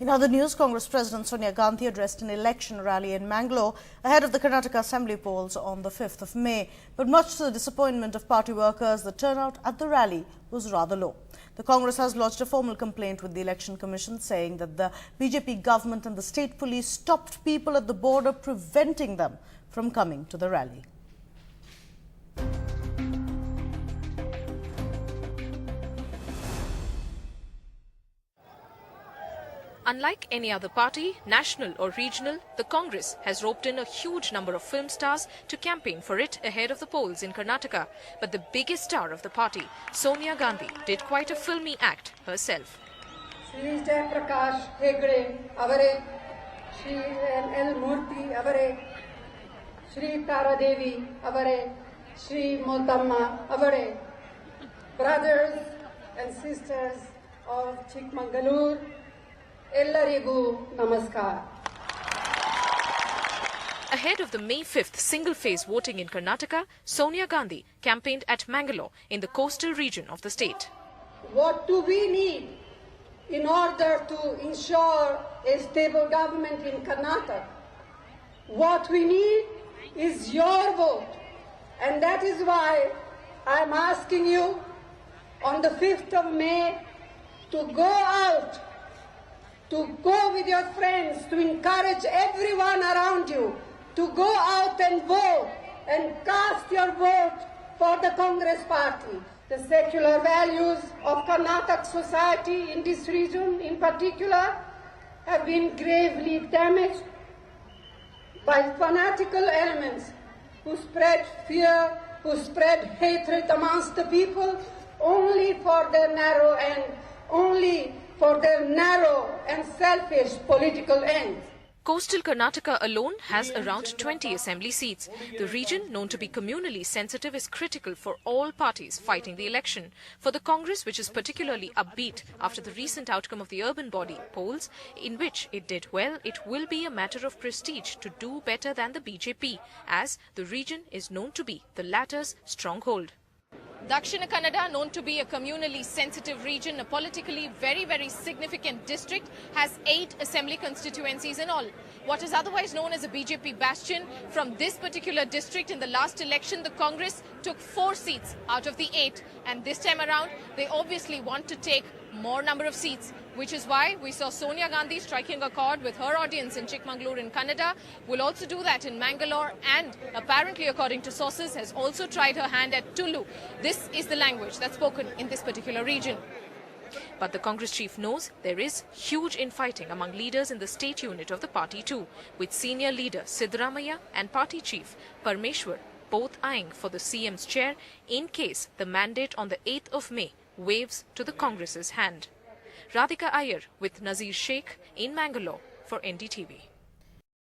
In other news, Congress President Sonia Gandhi addressed an election rally in Mangalore ahead of the Karnataka Assembly polls on the 5th of May. But much to the disappointment of party workers, the turnout at the rally was rather low. The Congress has lodged a formal complaint with the Election Commission saying that the BJP government and the state police stopped people at the border, preventing them from coming to the rally. Unlike any other party, national or regional, the Congress has roped in a huge number of film stars to campaign for it ahead of the polls in Karnataka. But the biggest star of the party, Sonia Gandhi, did quite a filmy act herself. Shri Jayaprakash Hegde avare, Shri L. Murthy avare, Shri Tara Devi avare, Shri Motamma avare, brothers and sisters of Chikmagalur, Ellarigu Namaskar. Ahead of the May 5th single-phase voting in Karnataka, Sonia Gandhi campaigned at Mangalore in the coastal region of the state. What do we need in order to ensure a stable government in Karnataka? What we need is your vote. And that is why I am asking you on the 5th of May to go out, to go with your friends, to encourage everyone around you to go out and vote and cast your vote for the Congress party. The secular values of Karnataka society in this region in particular have been gravely damaged by fanatical elements who spread fear, who spread hatred amongst the people only for their narrow and selfish political ends. Coastal Karnataka alone has around 20 assembly seats. The region, known to be communally sensitive, is critical for all parties fighting the election. For the Congress, which is particularly upbeat after the recent outcome of the urban body polls, in which it did well, it will be a matter of prestige to do better than the BJP, as the region is known to be the latter's stronghold. Dakshina Kannada, known to be a communally sensitive region, a politically very significant district, has 8 assembly constituencies in all. What is otherwise known as a BJP bastion, from this particular district in the last election, the Congress took 4 seats out of the 8. And this time around, they obviously want to take more number of seats, which is why we saw Sonia Gandhi striking a chord with her audience in Chikmagalur in Kannada. Will also do that in Mangalore, and apparently, according to sources, has also tried her hand at Tulu. This is the language that's spoken in this particular region. But the Congress chief knows there is huge infighting among leaders in the state unit of the party too, with senior leader Siddaramaiah and party chief Parmeshwar both eyeing for the CM's chair in case the mandate on the 8th of May waves to the Congress's hand. Radhika Iyer with Nazir Sheikh in Mangalore for NDTV.